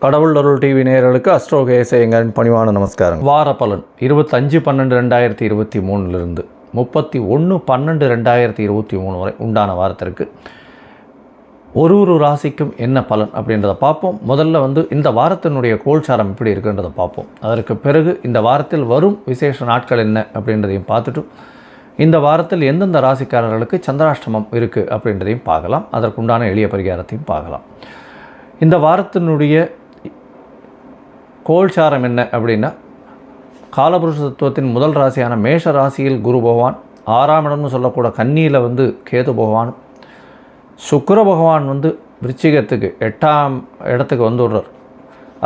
கடவுள் அருள் டிவி நேயர்களுக்கு அஸ்ட்ரோ கேசேயங்கரின் பணிவான நமஸ்காரம். வார பலன் 25/12/2023 31/12/2023 வரை உண்டான வாரத்திற்கு ஒரு ராசிக்கும் என்ன பலன் அப்படின்றத பார்ப்போம். முதல்ல இந்த வாரத்தினுடைய கோல்சாரம் எப்படி இருக்குன்றதை பார்ப்போம். அதற்கு பிறகு இந்த வாரத்தில் வரும் விசேஷ நாட்கள் என்ன அப்படின்றதையும் பார்த்துட்டு இந்த வாரத்தில் எந்தெந்த ராசிக்காரர்களுக்கு சந்திராஷ்டமம் இருக்குது அப்படின்றதையும் பார்க்கலாம். அதற்குண்டான எளிய பரிகாரத்தையும் பார்க்கலாம். இந்த வாரத்தினுடைய கோல்சாரம் என்ன அப்படின்னா, காலபுருஷ தத்துவத்தின் முதல் ராசியான மேஷ ராசியில் குரு பகவான், 6ஆம் இடம்னு சொல்லக்கூட கன்னியில் கேது பகவான், சுக்கிர பகவான் விருச்சிகத்துக்கு 8ஆம் இடத்துக்கு வந்துடுறார்.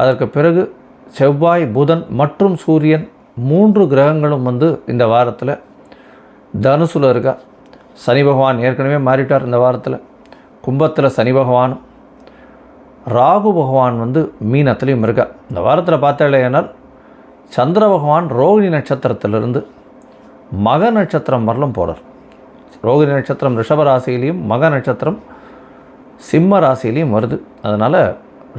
அதற்கு பிறகு செவ்வாய், புதன் மற்றும் சூரியன் 3 கிரகங்களும் இந்த வாரத்தில் தனுசுல இருக்கா. சனி பகவான் ஏற்கனவே மாறிட்டார். இந்த வாரத்தில் கும்பத்தில் சனி பகவானும், ராகு பகவான் மீனத்திலையும் இருக்கா. இந்த வாரத்தில் பார்த்தாலேனால் சந்திர பகவான் ரோகிணி நட்சத்திரத்திலிருந்து மக நட்சத்திரம் வரலும் போகிறார். ரோகிணி நட்சத்திரம் ரிஷப ராசியிலையும் மக நட்சத்திரம் சிம்ம ராசியிலையும் வருது. அதனால்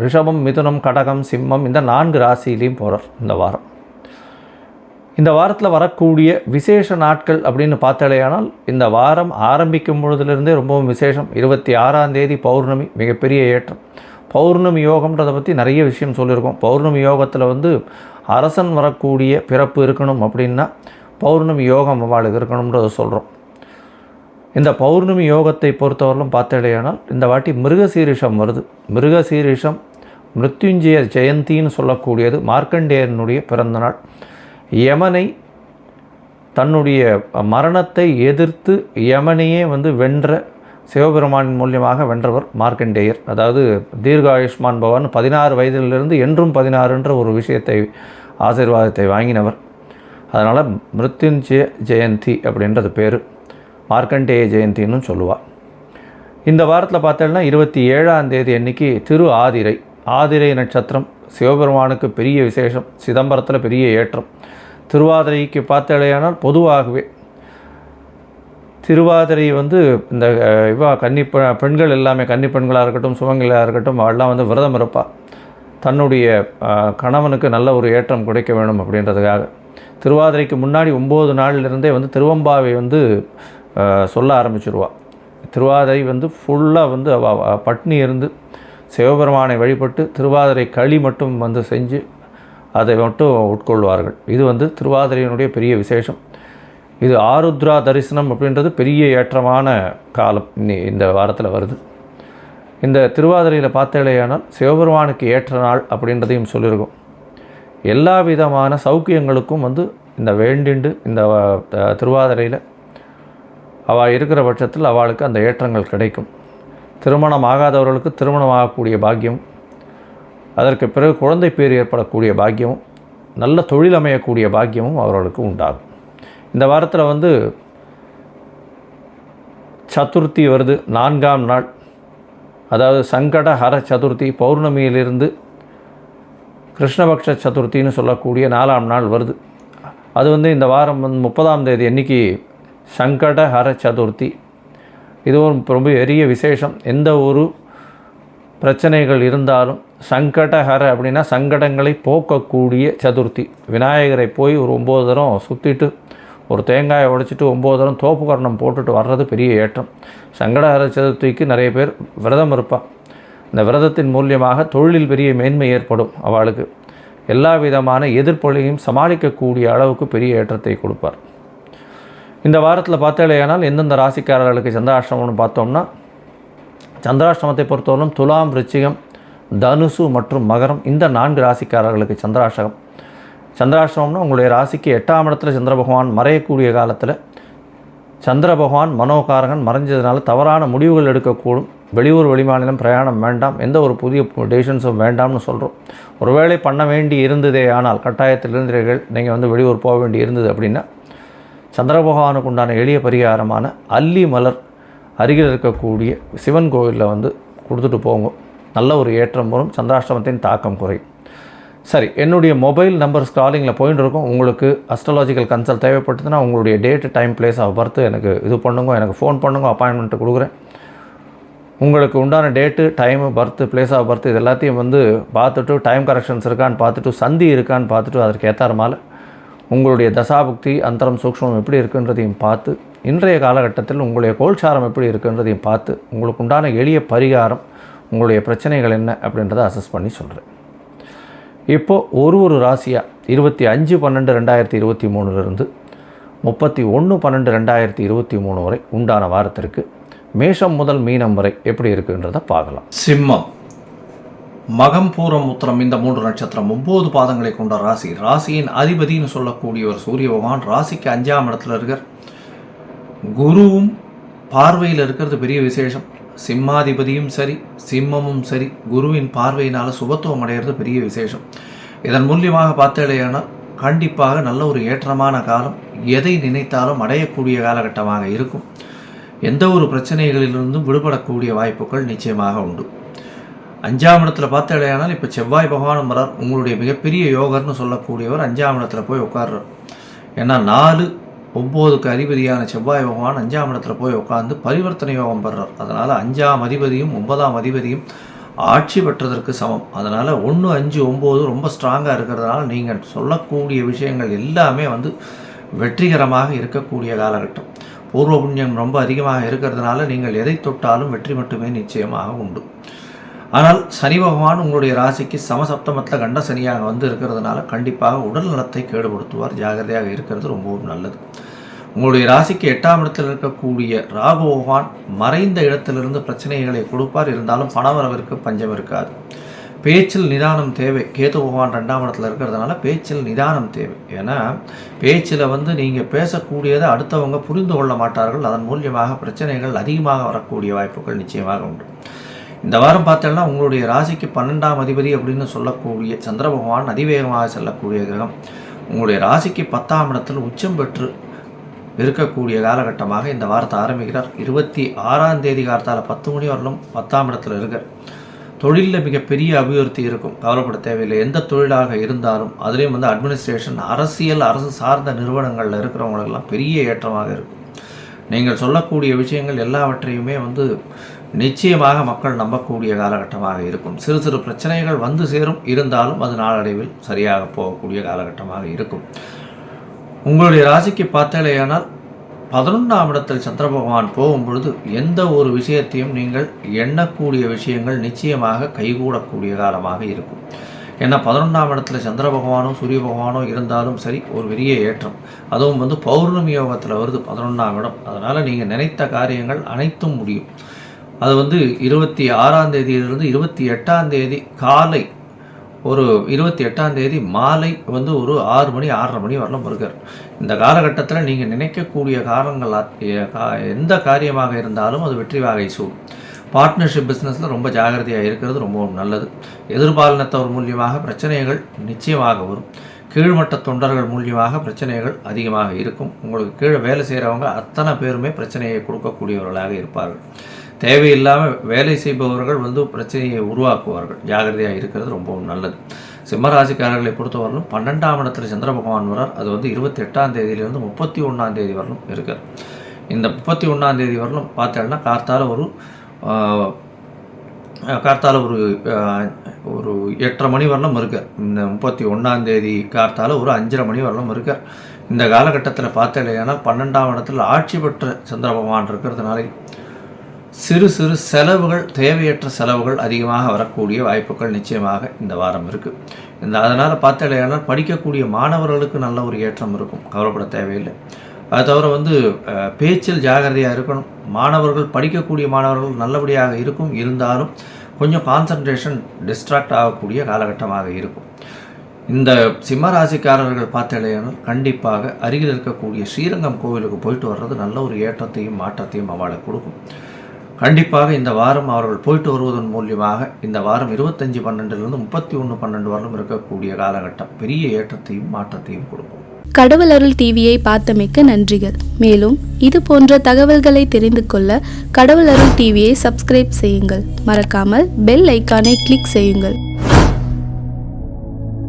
ரிஷபம், மிதுனம், கடகம், சிம்மம் இந்த 4 ராசியிலையும் போகிறார் இந்த வாரம். இந்த வாரத்தில் வரக்கூடிய விசேஷ நாட்கள் அப்படின்னு பார்த்தாலேயானால் இந்த வாரம் ஆரம்பிக்கும் பொழுதுலேருந்தே ரொம்பவும் விசேஷம். 26ஆம் தேதி பௌர்ணமி, மிகப்பெரிய ஏற்றம். பௌர்ணமி யோகம்ன்றதை பற்றி நிறைய விஷயம் சொல்லியிருக்கோம். பௌர்ணமி யோகத்தில் அரசன் வரக்கூடிய பிறப்பு இருக்கணும் அப்படின்னா பௌர்ணமி யோகம் அவளுக்கு இருக்கணுன்றதை சொல்கிறோம். இந்த பௌர்ணமி யோகத்தை பொறுத்தவரையிலும் பார்த்தாலேயானால் இந்த வாட்டி மிருகசீரிஷம் வருது. மிருகசீரிஷம் மிருத்யுஞ்சய ஜெயந்தின்னு சொல்லக்கூடியது. மார்க்கண்டேயனுடைய பிறந்தநாள். யமனை தன்னுடைய மரணத்தை எதிர்த்து யமனையே வென்ற சிவபெருமானின் மூலியமாக வென்றவர் மார்க்கண்டேயர். அதாவது தீர்காயுஷ்மான் பவன் 16 வயதிலிருந்து என்றும் 16 ஒரு விஷயத்தை ஆசீர்வாதத்தை வாங்கினவர். அதனால் மிருத்யுஞ்சய ஜெயந்தி அப்படின்றது பேர். மார்க்கண்டேய ஜெயந்தின்னு சொல்லுவாள். இந்த வாரத்தில் பார்த்தோம்னா 27ஆம் தேதி அன்றைக்கி திரு ஆதிரை. ஆதிரை நட்சத்திரம் சிவபெருமானுக்கு பெரிய விசேஷம். சிதம்பரத்தில் பெரிய ஏற்றம். திருவாதிரைக்கு பார்த்தாலேயானால் பொதுவாகவே திருவாதிரை இந்த பெண்கள் எல்லாமே, கன்னி பெண்களாக இருக்கட்டும், சுமங்களாக இருக்கட்டும், அவெல்லாம் விரதம் இருப்பாள். தன்னுடைய கணவனுக்கு நல்ல ஒரு ஏற்றம் கிடைக்க வேணும் அப்படின்றதுக்காக. திருவாதிரைக்கு முன்னாடி 9 நாளிலிருந்தே திருவம்பாவை சொல்ல ஆரம்பிச்சிருவாள். திருவாதிரை ஃபுல்லாக பட்னி இருந்து சிவபெருமானை வழிபட்டு திருவாதிரை களி மட்டும் செஞ்சு அதை மட்டும் உட்கொள்வார்கள். இது திருவாதிரையினுடைய பெரிய விசேஷம். இது ஆருத்ரா தரிசனம் அப்படின்றது பெரிய ஏற்றமான காலம் இந்த வாரத்தில் வருது. இந்த திருவாதிரையில் பார்த்தாலேயானால் சிவபெருமானுக்கு ஏற்ற நாள் அப்படின்றதையும் சொல்லியிருக்கோம். எல்லா விதமான சௌக்கியங்களுக்கும் இந்த வேண்டிண்டு இந்த திருவாதிரையில் அவள் இருக்கிற பட்சத்தில் அவளுக்கு அந்த ஏற்றங்கள் கிடைக்கும். திருமணம் ஆகாதவர்களுக்கு திருமணம் ஆகக்கூடிய பாக்கியம், அதற்கு பிறகு குழந்தை பேர் ஏற்படக்கூடிய பாக்கியமும், நல்ல தொழில் அமையக்கூடிய பாக்கியமும் அவர்களுக்கு உண்டாகும். இந்த வாரத்தில் சதுர்த்தி வருது, 4ஆம் நாள். அதாவது சங்கடஹர சதுர்த்தி. பௌர்ணமியிலிருந்து கிருஷ்ணபக்ஷ சதுர்த்தின்னு சொல்லக்கூடிய 4ஆம் நாள் வருது. அது இந்த வாரம் 30ஆம் தேதி அன்றைக்கி சங்கடஹர சதுர்த்தி. இதுவும் ரொம்ப பெரிய விசேஷம். எந்த ஒரு பிரச்சனைகள் இருந்தாலும் சங்கடஹர அப்படின்னா சங்கடங்களை போக்கக்கூடிய சதுர்த்தி. விநாயகரை போய் ஒரு 9 தரம் சுற்றிட்டு ஒரு தேங்காயை உடைச்சிட்டு 9 தரம் தோப்பு கரணம் போட்டுட்டு வர்றது பெரிய ஏற்றம். சங்கடஹர சதுர்த்திக்கு நிறைய பேர் விரதம் இருப்பாள். இந்த விரதத்தின் மூலியமாக தொழிலில் பெரிய மேன்மை ஏற்படும். அவளுக்கு எல்லா விதமான எதிர்ப்பொழியையும் சமாளிக்கக்கூடிய அளவுக்கு பெரிய ஏற்றத்தை கொடுப்பார். இந்த வாரத்தில் பார்த்தாலேயானால் எந்தெந்த ராசிக்காரர்களுக்கு சந்திராஷ்டமம்னு பார்த்தோம்னா, சந்திராஷ்டமத்தை பொறுத்தவரைக்கும் துலாம், விருச்சிகம், தனுசு மற்றும் மகரம் இந்த 4 ராசிக்காரர்களுக்கு சந்திராஷ்டமம். சந்திராஷ்டமம்னா உங்களுடைய ராசிக்கு 8ஆம் இடத்துல சந்திர பகவான் மறையக்கூடிய காலத்தில் சந்திர பகவான் மனோகாரகன் மறைஞ்சதுனால தவறான முடிவுகள் எடுக்கக்கூடும். வெளியூர் வெளிமாநிலம் பிரயாணம் வேண்டாம். எந்த ஒரு புதிய டெசிஷன்ஸும் வேண்டாம்னு சொல்கிறோம். ஒருவேளை பண்ண வேண்டி இருந்ததே ஆனால் கட்டாயத்தில் இருந்தீர்கள், நீங்கள் வெளியூர் போக வேண்டி இருந்தது அப்படின்னா சந்திர பகவானுக்கு உண்டான எளிய பரிகாரமான அல்லி மலர் அருகில் இருக்கக்கூடிய சிவன் கோவிலில் கொடுத்துட்டு போங்க. நல்ல ஒரு ஏற்றம் வரும். சந்திராஷ்டமத்தின் தாக்கம் குறையும். சரி, என்னுடைய மொபைல் நம்பர் ஸ்க்ராலிங்கில் போயிட்டு இருக்கும். உங்களுக்கு அஸ்ட்ராலாஜிக்கல் கன்சல்ட் தேவைப்பட்டதுன்னா உங்களுடைய date, time, place of birth எனக்கு இது பண்ணுங்க, எனக்கு ஃபோன் பண்ணுங்க, அப்பாயின்மெண்ட்டு கொடுக்குறேன். உங்களுக்கு உண்டான date, time, birth, place of birth இது எல்லாத்தையும் வந்து பார்த்துட்டு, டைம் கரெக்ஷன்ஸ் இருக்கான்னு பார்த்துட்டு, சந்தி இருக்கான்னு பார்த்துட்டு, அதற்கு ஏற்றாறமால உங்களுடைய தசாபுக்தி, அந்தரம், சூக்ஷ்மம் எப்படி இருக்குன்றதையும் பார்த்து, இன்றைய காலகட்டத்தில் உங்களுடைய கோல்சாரம் எப்படி இருக்குன்றதையும் பார்த்து, உங்களுக்கு உண்டான எளிய பரிகாரம், உங்களுடைய பிரச்சனைகள் என்ன அப்படின்றத அசஸ் பண்ணி சொல்கிறேன். இப்போது ஒரு ராசியாக 25/12/2023 31/12/2023 வரை உண்டான வாரத்திற்கு மேஷம் முதல் மீனம் வரை எப்படி இருக்குன்றதை பார்க்கலாம். சிம்மம், மகம், பூரம், உத்திரம் இந்த 3 நட்சத்திரம் 9 பாதங்களை கொண்ட ராசி. ராசியின் அதிபதினு சொல்லக்கூடிய ஒரு சூரிய பகவான் ராசிக்கு 5ஆம் இடத்துல இருக்கார். குருவும் பார்வையில் இருக்கிறது பெரிய விசேஷம். சிம்மாதிபதியும் சரி, சிம்மமும் சரி, குருவின் பார்வையினால் சுபத்துவம் அடைகிறது பெரிய விசேஷம். இதன் மூலியமாக பார்த்தேனால் கண்டிப்பாக நல்ல ஒரு ஏற்றமான காலம், எதை நினைத்தாலும் அடையக்கூடிய காலகட்டமாக இருக்கும். எந்த ஒரு பிரச்சனைகளிலிருந்தும் விடுபடக்கூடிய வாய்ப்புகள் நிச்சயமாக உண்டு. 5ஆம் இடத்துல பார்த்தேனால் இப்போ செவ்வாய் பகவானும் வரார். உங்களுடைய மிகப்பெரிய யோகர்னு சொல்லக்கூடியவர் 5ஆம் இடத்துல போய் உட்கார்றார். ஏன்னா 4-9க்கு அதிபதியான செவ்வாய் பகவான் 5ஆம் இடத்துல போய் உட்கார்ந்து பரிவர்த்தனை யோகம் பெறார். அதனால் 5ஆம் அதிபதியும் 9ஆம் அதிபதியும் ஆட்சி பெற்றதற்கு சமம். அதனால் 1, 5, 9 ரொம்ப ஸ்ட்ராங்காக இருக்கிறதுனால நீங்கள் சொல்லக்கூடிய விஷயங்கள் எல்லாமே வந்து வெற்றிகரமாக இருக்கக்கூடிய காலகட்டம். பூர்வ புண்ணியம் ரொம்ப அதிகமாக இருக்கிறதுனால நீங்கள் எதை தொட்டாலும் வெற்றி மட்டுமே நிச்சயமாக உண்டு. ஆனால் சனி பகவான் உங்களுடைய ராசிக்கு சமசப்தமத்தில் கண்ட சனியாக வந்து இருக்கிறதுனால கண்டிப்பாக உடல் நலத்தை கேடுபடுத்துவார். ஜாகிரதையாக இருக்கிறது ரொம்பவும் நல்லது. உங்களுடைய ராசிக்கு 8ஆம் இடத்தில் இருக்கக்கூடிய ராகு பகவான் மறைந்த இடத்திலிருந்து பிரச்சனைகளை கொடுப்பார். இருந்தாலும் பணவரவிற்கு பஞ்சம் இருக்காது. பேச்சில் நிதானம் தேவை. கேது பகவான் 2ஆம் இடத்துல இருக்கிறதுனால பேச்சில் நிதானம் தேவை. ஏன்னா பேச்சில் வந்து நீங்கள் பேசக்கூடியதை அடுத்தவங்க புரிந்து கொள்ள மாட்டார்கள். அதன் மூலியமாக பிரச்சனைகள் அதிகமாக வரக்கூடிய வாய்ப்புகள் நிச்சயமாக உண்டு. இந்த வாரம் பார்த்தோம்னா உங்களுடைய ராசிக்கு 12ஆம் அதிபதி அப்படின்னு சொல்லக்கூடிய சந்திர பகவான் அதிவேகமாக செல்லக்கூடிய கிரகம் உங்களுடைய ராசிக்கு 10ஆம் இடத்தில் உச்சம் பெற்று இருக்கக்கூடிய காலகட்டமாக இந்த வாரத்தை ஆரம்பிக்கிறார். 26ஆம் தேதி காலத்தால் 10 மணி வரலும் 10ஆம் இடத்துல இருக்கார். தொழிலில் மிகப்பெரிய அபிவிருத்தி இருக்கும், கவலைப்பட தேவையில்லை. எந்த தொழிலாக இருந்தாலும் அதுலேயும் வந்து அட்மினிஸ்ட்ரேஷன், அரசியல், அரசு சார்ந்த நிறுவனங்களில் இருக்கிறவங்களுக்கெல்லாம் பெரிய ஏற்றமாக இருக்கும். நீங்கள் சொல்லக்கூடிய விஷயங்கள் எல்லாவற்றையுமே வந்து நிச்சயமாக மக்கள் நம்பக்கூடிய காலகட்டமாக இருக்கும். சிறு சிறு பிரச்சனைகள் வந்து சேரும், இருந்தாலும் அது நாளடைவில் சரியாக போகக்கூடிய காலகட்டமாக இருக்கும். உங்களுடைய ராசிக்கு பார்த்தேனால் 11ஆம் இடத்தில் சந்திர பகவான் போகும் பொழுது எந்த ஒரு விஷயத்தையும் நீங்கள் எண்ணக்கூடிய விஷயங்கள் நிச்சயமாக கைகூடக்கூடிய காலமாக இருக்கும். ஏன்னா 11ஆம் இடத்துல சந்திர பகவானோ சூரிய பகவானோ இருந்தாலும் சரி ஒரு பெரிய ஏற்றம். அதுவும் வந்து பௌர்ணமி யோகத்தில் வருது 11ஆம் இடம். அதனால் நீங்கள் நினைத்த காரியங்கள் அனைத்தும் முடியும். அது வந்து 26ஆம் தேதியிலிருந்து 28ஆம் தேதி காலை ஒரு 28ஆம் தேதி மாலை வந்து ஒரு 6 மணி 6:30 மணி வரலாம் இருக்கார். இந்த காலகட்டத்தில் நீங்கள் நினைக்கக்கூடிய காரணங்கள் எந்த காரியமாக இருந்தாலும் அது வெற்றி வாகை சூடும். பார்ட்னர்ஷிப் பிஸ்னஸில் ரொம்ப ஜாகிரதையாக இருக்கிறது ரொம்பவும் நல்லது. எதிர்பாலினத்தவர் மூலியமாக பிரச்சனைகள் நிச்சயமாக வரும். கீழ்மட்ட தொண்டர்கள் மூலியமாக பிரச்சனைகள் அதிகமாக இருக்கும். உங்களுக்கு கீழே வேலை செய்கிறவங்க அத்தனை பேருமே பிரச்சனையை கொடுக்கக்கூடியவர்களாக இருப்பார்கள். தேவையில்லாமல் வேலை செய்பவர்கள் வந்து பிரச்சனையை உருவாக்குவார்கள். ஜாகிரதையாக இருக்கிறது ரொம்பவும் நல்லது. சிம்மராசிக்காரர்களை பொறுத்தவரையிலும் 12ஆம் இடத்துல சந்திர பகவான் வரார். அது வந்து 28ஆம் தேதியிலிருந்து 31ஆம் தேதி வரலும் இருக்கார். இந்த 31ஆம் தேதி வரலும் பார்த்தோம்னா கார்த்தால ஒரு 8:30 மணி வரலும் இருக்கார். இந்த 31ஆம் தேதி கார்த்தால ஒரு 5:30 மணி வரலும் இருக்கார். இந்த காலகட்டத்தில் பார்த்தேன்னா 12ஆம் இடத்துல ஆட்சி பெற்ற சந்திர பகவான் இருக்கிறதுனால சிறு சிறு செலவுகள், தேவையற்ற செலவுகள் அதிகமாக வரக்கூடிய வாய்ப்புகள் நிச்சயமாக இந்த வாரம் இருக்குது. அதனால் பார்த்தேன்னா படிக்கக்கூடிய மாணவர்களுக்கு நல்ல ஒரு ஏற்றம் இருக்கும், கவலைப்பட தேவையில்லை. அது தவிர வந்து பேச்சில் ஜாகிரதையாக இருக்கணும். மாணவர்கள் படிக்கக்கூடிய மாணவர்கள் நல்லபடியாக இருக்கும், இருந்தாலும் கொஞ்சம் கான்சன்ட்ரேஷன் டிஸ்ட்ராக்ட் ஆகக்கூடிய காலகட்டமாக இருக்கும். இந்த சிம்மராசிக்காரர்கள் பார்த்தேன்னா கண்டிப்பாக அருகில் இருக்கக்கூடிய ஸ்ரீரங்கம் கோவிலுக்கு போயிட்டு வர்றது நல்ல ஒரு ஏற்றத்தையும் மாற்றத்தையும் அவளுக்கு கொடுக்கும். கண்டிப்பாக இந்த வாரம் அவர்கள் போயிட்டு வருவதன் மூலியமாக இந்த வாரம் 25/12 31/12 வரலும் இருக்கக்கூடிய காலகட்டம் பெரிய ஏற்றத்தையும் மாற்றத்தையும் கொடுக்கும். கடவுள் அருள் டிவியை பார்த்தமைக்க நன்றிகள். மேலும் இது போன்ற தகவல்களை தெரிந்து கொள்ள கடவுள் அருள் டிவியை சப்ஸ்கிரைப் செய்யுங்கள். மறக்காமல் பெல் ஐக்கானை கிளிக் செய்யுங்கள்.